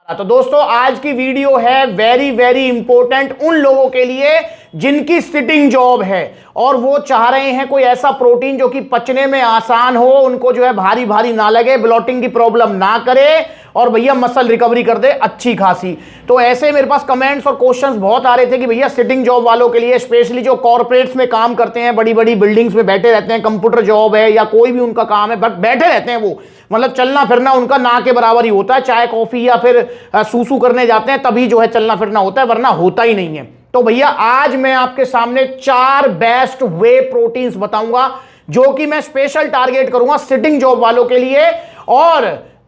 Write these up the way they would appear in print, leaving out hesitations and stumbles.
तो दोस्तों आज की वीडियो है वेरी वेरी इंपॉर्टेंट उन लोगों के लिए जिनकी सिटिंग जॉब है और वो चाह रहे हैं कोई ऐसा प्रोटीन जो कि पचने में आसान हो, उनको जो है भारी भारी ना लगे, ब्लॉटिंग की प्रॉब्लम ना करे और भैया मसल रिकवरी कर दे अच्छी खासी। तो ऐसे मेरे पास कमेंट्स और क्वेश्चंस बहुत आ रहे थे कि भैया सिटिंग जॉब वालों के लिए, स्पेशली जो कॉर्पोरेट्स में काम करते हैं, बड़ी बड़ी बिल्डिंग्स में बैठे रहते हैं, कंप्यूटर जॉब है या कोई भी उनका काम है, बट बैठे रहते हैं वो, मतलब चलना फिरना उनका ना के बराबर ही होता है, चाय कॉफी या फिर सूसू करने जाते हैं तभी जो है चलना फिरना होता है, वरना होता ही नहीं है। तो भैया आज मैं आपके सामने 4 बेस्ट वे प्रोटीन्स बताऊंगा जो कि मैं स्पेशल टारगेट करूंगा सिटिंग जॉब वालों के लिए, और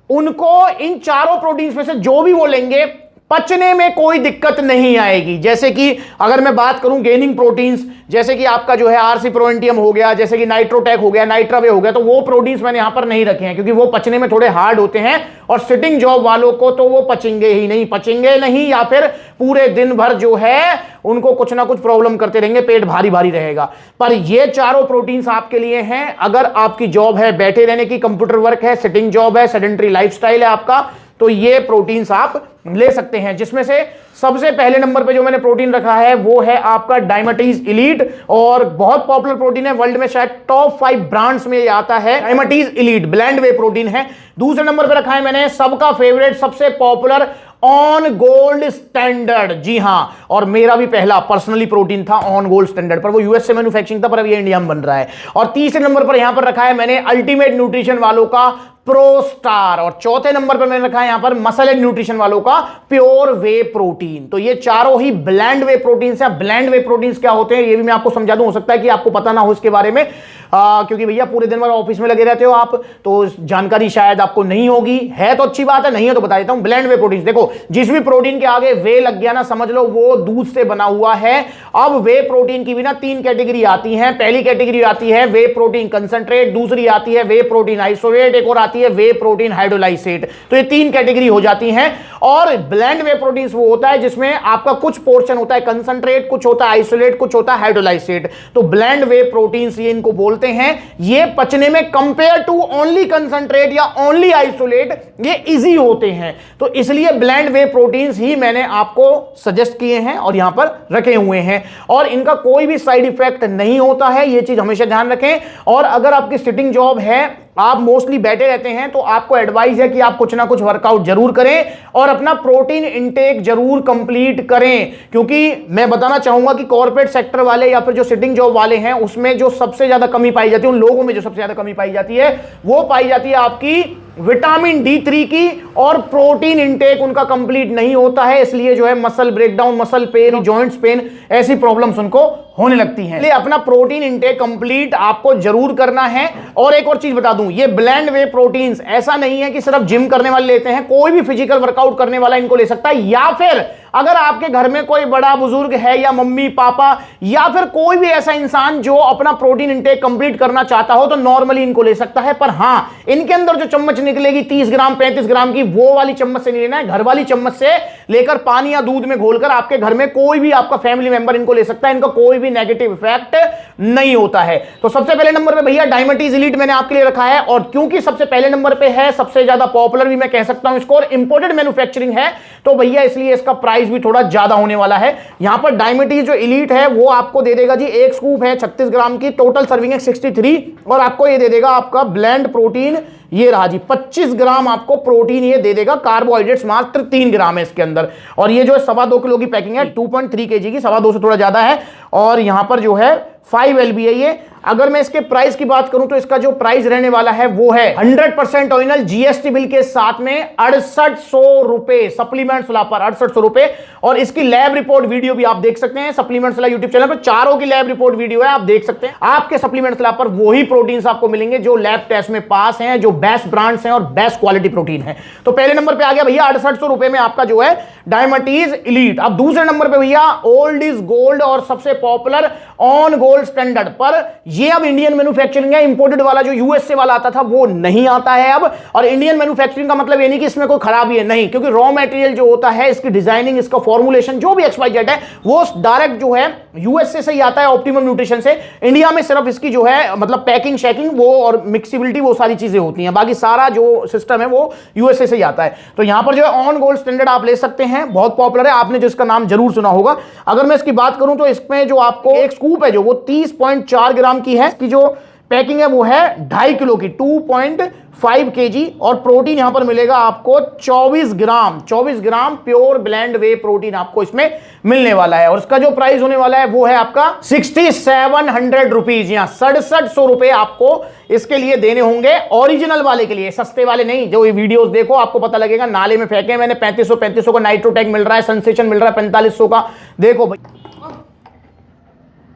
उनको इन चारों प्रोटीन्स में से जो भी वो लेंगे पचने में कोई दिक्कत नहीं आएगी। जैसे कि अगर मैं बात करूं गेनिंग प्रोटीन्स, जैसे कि आपका जो है आरसी प्रोएंटियम हो गया, जैसे कि नाइट्रोटेक हो गया, नाइट्रावे हो गया, तो वो प्रोटीन्स मैंने यहां पर नहीं रखे हैं क्योंकि वो पचने में थोड़े हार्ड होते हैं और सिटिंग जॉब वालों को तो वो पचेंगे ही नहीं, पचेंगे नहीं या फिर पूरे दिन भर जो है उनको कुछ ना कुछ प्रॉब्लम करते रहेंगे, पेट भारी भारी रहेगा। पर ये चारों प्रोटीन्स आपके लिए हैं अगर आपकी जॉब है बैठे रहने की, कंप्यूटर वर्क है, सिटिंग जॉब है, सेडेंटरी लाइफस्टाइल है आपका, तो ये प्रोटीन्स आप ले सकते हैं। जिसमें से सबसे पहले नंबर पे जो मैंने प्रोटीन रखा है वो है आपका डायमटीज इलीट, और बहुत पॉपुलर प्रोटीन है, वर्ल्ड में शायद टॉप 5 ब्रांड्स में आता है डायमटीज इलीट, ब्लेंड वे प्रोटीन है। दूसरे नंबर पे रखा है मैंने सबका फेवरेट, सबसे पॉपुलर ऑन गोल्ड स्टैंडर्ड। जी हां, और मेरा भी पहला पर्सनली प्रोटीन था ऑन गोल्ड स्टैंडर्ड, पर वो यूएस से मैन्युफैक्चरिंग था, पर अब ये इंडिया में बन रहा है। और तीसरे नंबर पर यहां पर रखा है मैंने अल्टीमेट न्यूट्रिशन वालों का प्रो स्टार, और चौथे नंबर पर मैंने रखा है यहां पर मसल एंड न्यूट्रिशन वालों का प्योर वे प्रोटीन। तो ये चारों ही ब्लेंड वे प्रोटीन्स हैं। ब्लेंड वे प्रोटीन्स क्या होते हैं ये भी मैं आपको समझा दूं, हो सकता है कि आपको पता ना हो इसके बारे में, क्योंकि भैया पूरे दिन भर ऑफिस में लगे रहते हो आप, तो जानकारी शायद आपको नहीं होगी, है तो अच्छी बात है, नहीं है तो बता देता हूं। ब्लेंड वे प्रोटीन, देखो जिस भी प्रोटीन के आगे वे लग गया ना, समझ लो वो दूध से बना हुआ है। अब वे प्रोटीन की भी ना 3 कैटेगरी आती हैं। पहली कैटेगरी आती है वे प्रोटीन कंसंट्रेट, दूसरी आती है वे प्रोटीन आइसोलेट, एक और आती है वे प्रोटीन हाइड्रोलाइसेट। तो ये 3 कैटेगरी हो जाती हैं। और ब्लेंड वे प्रोटीन वो होता है जिसमें आपका कुछ पोर्शन होता है कंसंट्रेट, कुछ होता है आइसोलेट, कुछ होता है हाइड्रोलाइसेट। तो ब्लेंड वे प्रोटीन ये इनको बोलते हैं। ये पचने में कंपेयर टू ओनली कंसंट्रेट या ओनली आइसोलेट ये इजी होते हैं, तो इसलिए ब्लेंड वे प्रोटीन्स ही मैंने आपको सजेस्ट किए हैं और यहां पर रखे हुए हैं। और इनका कोई भी साइड इफेक्ट नहीं होता है, ये चीज हमेशा ध्यान रखें। और अगर आपकी सिटिंग जॉब है, आप मोस्टली बैठे रहते हैं, तो आपको एडवाइस है कि आप कुछ ना कुछ वर्कआउट जरूर करें और अपना प्रोटीन इंटेक जरूर कंप्लीट करें। क्योंकि मैं बताना चाहूंगा कि कॉर्पोरेट सेक्टर वाले या फिर जो सिटिंग जॉब वाले हैं उसमें जो सबसे ज्यादा कमी पाई जाती है, उन लोगों में जो सबसे ज्यादा कमी पाई जाती है वो पाई जाती है आपकी विटामिन D3 की, और प्रोटीन इंटेक उनका कंप्लीट नहीं होता है, इसलिए जो है muscle breakdown, muscle pain, joints pain, ऐसी प्रॉब्लम्स उनको होने लगती हैं। इसलिए अपना प्रोटीन इंटेक कंप्लीट आपको जरूर करना है। और एक और चीज बता दूं, ये ब्लेंड वे प्रोटीन्स ऐसा नहीं है कि सिर्फ जिम करने वाले लेते हैं, कोई भी फिजिकल वर्कआउट करने वाला इनको ले सकता है, या फिर अगर आपके घर में कोई बड़ा बुजुर्ग है या मम्मी पापा या फिर कोई भी ऐसा इंसान जो अपना प्रोटीन इंटेक कंप्लीट करना चाहता हो तो नॉर्मली इनको ले सकता है। पर हां, इनके अंदर जो चम्मच निकलेगी 30 ग्राम 35 ग्राम की, वो वाली चम्मच से नहीं लेना है, घर वाली चम्मच से लेकर पानी या दूध में घोलकर आपके घर में कोई भी आपका फैमिली मेंबर इनको ले सकता है, इनका कोई भी नेगेटिव इफेक्ट नहीं होता है। तो सबसे पहले नंबर पे भैया डायमटीज इलीट मैंने आपके लिए रखा है, और क्योंकि सबसे पहले नंबर पे है, सबसे ज्यादा पॉपुलर भी मैं कह सकता हूं इसको, और इंपोर्टेड मैन्युफैक्चरिंग है, तो भैया इसलिए इसका प्राइस भी थोड़ा ज्यादा होने वाला है। यहां पर डायमटीज जो इलीट है वो आपको दे देगा जी, एक स्कूप है 36 ग्राम की, टोटल सर्विंग है 63, और आपको ये दे देगा आपका ब्लेंड प्रोटीन, ये रहा जी 25 ग्राम आपको प्रोटीन ये दे देगा। कार्बोहाइड्रेट्स मात्र 3 ग्राम है इसके अंदर, और ये जो है 2.25 किलो की पैकिंग है, 2.3 kg की, 2.25 से थोड़ा ज्यादा है, और यहां पर जो है 5 LB है ये। अगर मैं इसके प्राइस की बात करूं तो इसका जो प्राइस रहने वाला है वो है 100% ऑरिजिनल जीएसटी बिल के साथ में 6800 रुपए, सप्लीमेंट्स ला पर 6800 रुपए। और इसकी लैब रिपोर्ट वीडियो भी आप देख सकते हैं सप्लीमेंट्स ला यूट्यूब चैनल पर, चारों की लैब रिपोर्ट वीडियो है, आप देख सकते हैं। आपके सप्लीमेंट्स ला पर वही प्रोटीन्स आपको मिलेंगे जो लैब टेस्ट में पास हैं, जो बेस्ट ब्रांड्स हैं और बेस्ट क्वालिटी प्रोटीन है। तो पहले नंबर पे आ गया भैया 6800 रुपए में आपका जो है डायमटीज इलीट। अब दूसरे नंबर पे भैया ओल्ड इज गोल्ड और सबसे पॉपुलर ऑन गोल्ड स्टैंडर्ड, पर ये अब इंडियन मैन्युफैक्चरिंग है। इंपोर्टेड वाला जो यूएस से वाला आता था वो नहीं आता है अब। और इंडियन मैन्युफैक्चरिंग का मतलब ये नहीं कि इसमें कोई खराबी है, नहीं, क्योंकि रॉ मटेरियल जो होता है, इसकी डिजाइनिंग, इसका फॉर्मुलेशन जो भी XYZ है वो डायरेक्ट जो है यूएसए से ही आता है, ऑप्टिमम न्यूट्रिशन से। इंडिया में सिर्फ इसकी जो है मतलब पैकिंग शेकिंग वो और मिक्सिबिलिटी वो सारी चीजें होती हैं, बाकी सारा जो सिस्टम है वो यूएसए से ही आता है। तो यहां पर जो है ऑन गोल्ड स्टैंडर्ड आप ले सकते हैं, बहुत पॉपुलर है, आपने जो इसका नाम जरूर सुना होगा। अगर मैं इसकी बात करूं तो इसमें जो आपको एक स्कूप है जो वो 30.4 ग्राम की है, इसकी जो पैकिंग है वो है 2.5 किलो की, 2.5 kg, और प्रोटीन यहां पर मिलेगा आपको 24 ग्राम प्योर ब्लेंड वे प्रोटीन आपको इसमें मिलने वाला है। और इसका जो प्राइस होने वाला है वो है आपका 6700 रुपीज, या 6700 रुपए आपको इसके लिए देने होंगे, ओरिजिनल वाले के लिए, सस्ते वाले नहीं। जो ये वीडियोस देखो आपको पता लगेगा, नाले में फेंके मैंने 3500 का नाइट्रोटेक मिल रहा है, सेंसेशन मिल रहा है 4500 का। देखो भाई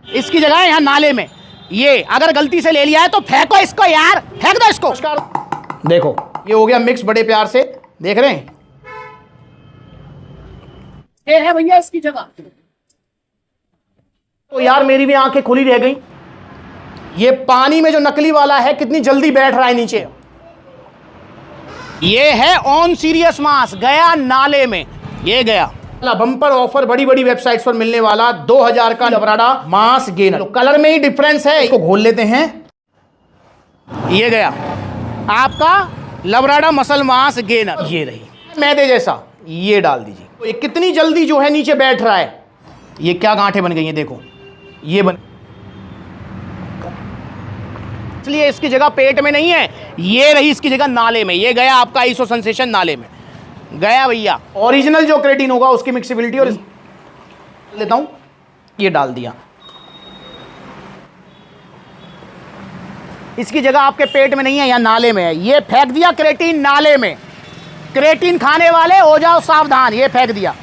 इसकी जगह है यहां नाले में, ये अगर गलती से ले लिया है तो फेंको इसको यार, फेंक दो इसको। देखो ये हो गया मिक्स बड़े प्यार से, देख रहे हैं, ये है भैया इसकी जगह। तो यार मेरी भी आंखें खुली रह गई, ये पानी में जो नकली वाला है कितनी जल्दी बैठ रहा है नीचे। ये है ऑन सीरियस मास, गया नाले में, ये गया बम्पर ऑफर, बड़ी बड़ी वेबसाइट्स पर मिलने वाला 2000 का लवराडा मास गेनर। कलर में ही डिफरेंस है, इसको घोल लेते हैं। ये गया आपका लवराडा मसल मास गेनर, ये रही मैदे जैसा, ये डाल दीजिए। तो ये कितनी जल्दी जो है नीचे बैठ रहा है, ये क्या गांठें बन गई हैं देखो, ये बन, इसलिए इसकी जगह पेट में नहीं है, ये रही इसकी जगह नाले में। ये गया आपका आइसो सेंसेशन नाले में, गया भैया। ओरिजिनल जो क्रेटीन होगा उसकी मिक्सिबिलिटी, और लेता हूं, ये डाल दिया, इसकी जगह आपके पेट में नहीं है, या नाले में है, ये फेंक दिया क्रेटीन नाले में। क्रेटीन खाने वाले हो जाओ सावधान, ये फेंक दिया।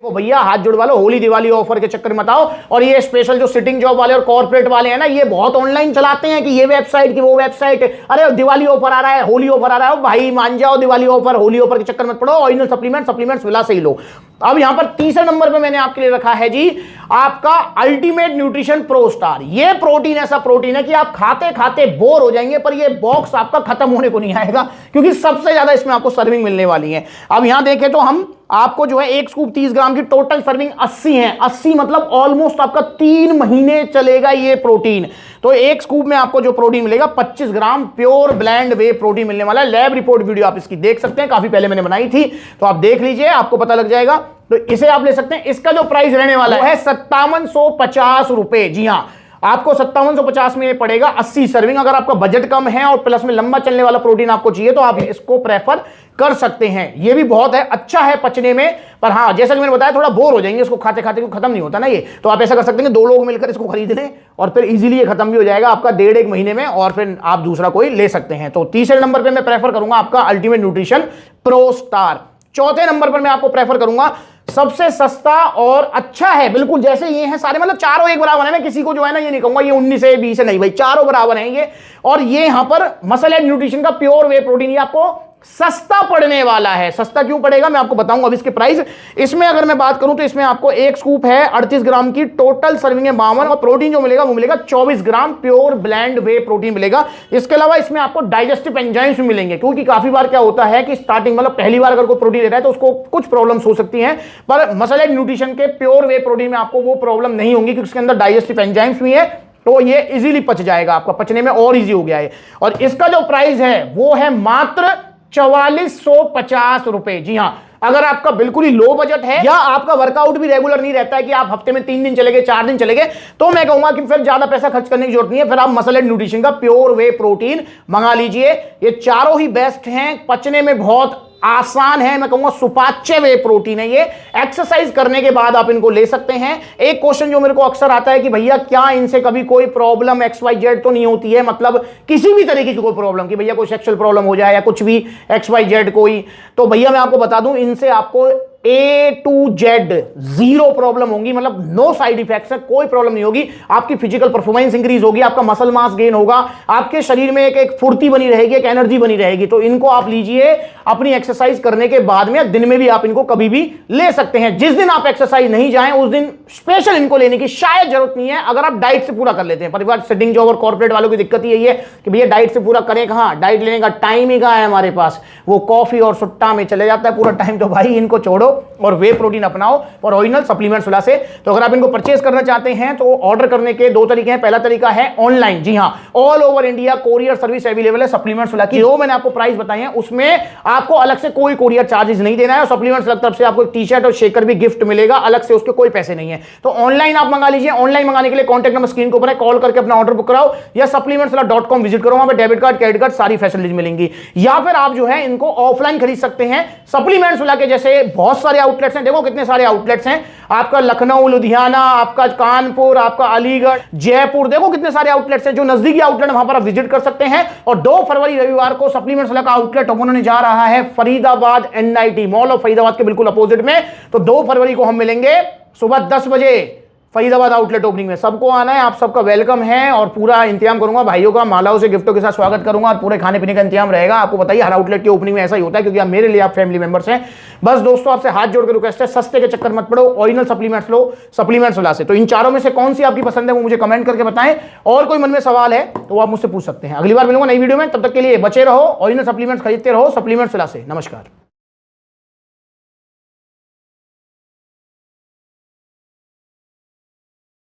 तो भैया हाथ जुड़वा लो, होली दिवाली ऑफर के चक्कर में मत आओ। और ये स्पेशल जो सिटिंग जॉब वाले और कॉर्पोरेट वाले हैं ना, ये बहुत ऑनलाइन चलाते हैं कि ये वेबसाइट की वो वेबसाइट, अरे दिवाली ऑफर आ रहा है, होली ऑफर आ रहा है, भाई मान जाओ, दिवाली ऑफर होली ऑफर के चक्कर में पड़ो, ओरिजिनल सप्लीमेंट्स विला से ही लो। अब यहां पर तीसरे नंबर पे मैंने आपके लिए रखा है जी आपका अल्टीमेट न्यूट्रिशन प्रो स्टार। ये प्रोटीन ऐसा प्रोटीन है कि आप खाते खाते बोर हो जाएंगे, पर ये बॉक्स आपका खत्म होने को नहीं आएगा, क्योंकि सबसे ज्यादा इसमें आपको सर्विंग मिलने वाली है। अब यहां देखें तो हम आपको जो है एक स्कूप 30 ग्राम की, टोटल सर्विंग 80 है, 80 मतलब ऑलमोस्ट आपका 3 महीने चलेगा ये प्रोटीन। तो एक स्कूप में आपको जो प्रोटीन मिलेगा 25 ग्राम प्योर ब्लेंड वे प्रोटीन मिलने वाला है। लैब रिपोर्ट वीडियो आप इसकी देख सकते हैं, काफी पहले मैंने बनाई थी, तो आप देख लीजिए, आपको पता लग जाएगा। तो इसे आप ले सकते हैं। इसका जो प्राइस रहने वाला है 5750 रुपए। जी हां, आपको 5750 में ये पड़ेगा 80 सर्विंग। अगर आपका बजट कम है और प्लस में लंबा चलने वाला प्रोटीन आपको चाहिए तो आप इसको प्रेफर कर सकते हैं। ये भी बहुत है, अच्छा है पचने में, पर हाँ जैसा कि मैंने बताया थोड़ा बोर हो जाएंगे इसको खाते खाते, खत्म नहीं होता ना ये। तो आप ऐसा कर सकते हैं कि 2 लोग मिलकर इसको खरीद लें और फिर इजीली ये खत्म भी हो जाएगा आपका 1.5-1 महीने में, और फिर आप दूसरा कोई ले सकते हैं। तो तीसरे नंबर पर मैं प्रेफर करूंगा आपका अल्टीमेट न्यूट्रिशन प्रो स्टार। चौथे नंबर पर मैं आपको प्रेफर करूंगा सबसे सस्ता और अच्छा है, बिल्कुल जैसे ये हैं सारे, मतलब चारों एक बराबर है। मैं किसी को जो है ना ये नहीं कहूंगा ये 19 है 20 है, नहीं भाई, चारों बराबर हैं ये। और ये यहां पर मसल एंड न्यूट्रिशन का प्योर वे प्रोटीन, ये आपको सस्ता पड़ने वाला है। सस्ता क्यों पड़ेगा मैं आपको बताऊंगा अब इसके प्राइस। इसमें अगर मैं बात करूं तो इसमें आपको एक स्कूप है 38 ग्राम की, टोटल सर्विंग है 52, और प्रोटीन जो मिलेगा वो मिलेगा 24 ग्राम प्योर ब्लेंड वे प्रोटीन मिलेगा। इसके अलावा इसमें आपको डाइजेस्टिव एंजाइम्स भी मिलेंगे, क्योंकि काफी बार क्या होता है कि स्टार्टिंग मतलब पहली बार अगर कोई प्रोटीन ले रहा है तो उसको कुछ प्रॉब्लम्स हो सकती हैं, पर मसल एंड न्यूट्रिशन के प्योर वे प्रोटीन में आपको वो प्रॉब्लम नहीं होगी, क्योंकि उसके अंदर डाइजेस्टिव एंजाइम्स भी है, तो ये इजीली पच जाएगा, आपका पचने में और इजी हो गया है। और इसका जो प्राइस है वो है मात्र 4450 रुपए। जी हां, अगर आपका बिल्कुल ही लो बजट है या आपका वर्कआउट भी रेगुलर नहीं रहता है कि आप हफ्ते में 3 दिन चले गए 4 दिन चले गए, तो मैं कहूंगा कि फिर ज्यादा पैसा खर्च करने की जरूरत नहीं है। फिर आप मसल एंड न्यूट्रिशन का प्योर वे प्रोटीन मंगा लीजिए। ये चारों ही बेस्ट हैं, पचने में बहुत आसान है, मैं कहूंगा सुपाच्य वे प्रोटीन है ये। एक्सरसाइज करने के बाद आप इनको ले सकते हैं। एक क्वेश्चन जो मेरे को अक्सर आता है कि भैया क्या इनसे कभी कोई प्रॉब्लम XYZ तो नहीं होती है, मतलब किसी भी तरीके की कोई प्रॉब्लम, कि भैया कोई सेक्सुअल प्रॉब्लम हो जाए या कुछ भी XYZ कोई, तो भैया मैं आपको बता दूं इनसे आपको A to Z 0 प्रॉब्लम होगी, मतलब नो साइड इफेक्ट्स है, कोई प्रॉब्लम नहीं होगी। आपकी फिजिकल परफॉर्मेंस इंक्रीज होगी, आपका मसल मास गेन होगा, आपके शरीर में एक फुर्ती बनी रहेगी, एक एनर्जी बनी रहेगी। तो इनको आप लीजिए अपनी एक्सरसाइज करने के बाद में, दिन में भी आप इनको कभी भी ले सकते हैं। जिस दिन आप एक्सरसाइज नहीं जाएं उस दिन स्पेशल इनको लेने की शायद जरूरत नहीं है अगर आप डाइट से पूरा कर लेते हैं। परिवार सिटिंग जॉब और कॉर्पोरेट वालों की दिक्कत यही है कि भैया डाइट से पूरा करें कहां, डाइट लेने का टाइम ही कहां है हमारे पास, वो कॉफी और सुट्टा में चले जाता है पूरा टाइम। तो भाई इनको छोड़ो और वे प्रोटीन अपनाओ और ओरिजिनल सप्लीमेंट्स वाला से। तो अगर आप इनको परचेज करना चाहते हैं तो ऑर्डर करने के दो तरीके हैं। पहला तरीका है ऑनलाइन, जी हां, all over India courier service available है सप्लीमेंट्स वाला की। जो मैंने आपको प्राइस बताई है उसमें आपको अलग से कोई कोरियर चार्जेस नहीं देना है। सप्लीमेंट्स वाली तरफ से आपको टी शर्ट और शेकर भी गिफ्ट मिलेगा, अलग से उसके कोई पैसे नहीं है। तो ऑनलाइन आप मंगा लीजिए। ऑनलाइन मंगाने के लिए कॉन्टैक्ट नंबर स्क्रीन के ऊपर है, कॉल करके अपना ऑर्डर बुक कराओ या supplementswala.com विजिट करो, वहां पे डेबिट कार्ड क्रेडिट कार्ड सारी फैसिलिटीज मिलेंगी। या फिर आप जो है इनको ऑफलाइन खरीद सकते हैं। सप्लीमेंट्स वाला के जैसे बहुत सारे आउटलेट्स हैं, देखो कितने सारे आउटलेट्स हैं, आपका लखनऊ, लुधियाना, आपका कानपुर, आपका अलीगढ़, जयपुर, देखो कितने सारे आउटलेट्स हैं। जो नजदीकी आउटलेट वहां पर आप विजिट कर सकते हैं। और 2 फरवरी रविवार को सप्लीमेंट्स वाला का आउटलेट ओपन होने जा रहा है Faridabad NIT mall of Faridabad के बिल्कुल अपोजिट में। तो 2 फरवरी को हम मिलेंगे सुबह 10 बजे फरीदाबाद आउटलेट ओपनिंग में। सबको आना है, आप सबका वेलकम है और पूरा इंतजाम करूंगा भाइयों का, मालाओं से गिफ्टों के साथ स्वागत करूंगा और पूरे खाने पीने का इंतजाम रहेगा। आपको बताइए हर आउटलेट की ओपनिंग में ऐसा ही होता है क्योंकि आप मेरे लिए आप फैमिली मेंबर्स हैं। बस दोस्तों आपसे हाथ जोड़ के रिक्वेस्ट है, सस्ते के चक्कर मत पड़ो, ओरिजिनल सप्लीमेंट्स लो सप्लीमेंट्स वाला से। तो इन चारों में से कौन सी आपकी पसंद है वो मुझे कमेंट करके बताएं। और कोई मन में सवाल है तो आप मुझसे पूछ सकते हैं। अगली बार मिलूंगा नई वीडियो में, तब तक के लिए बचे रहो, ओरिजिनल सप्लीमेंट्स खरीदते रहो सप्लीमेंट्स वाला से। नमस्कार।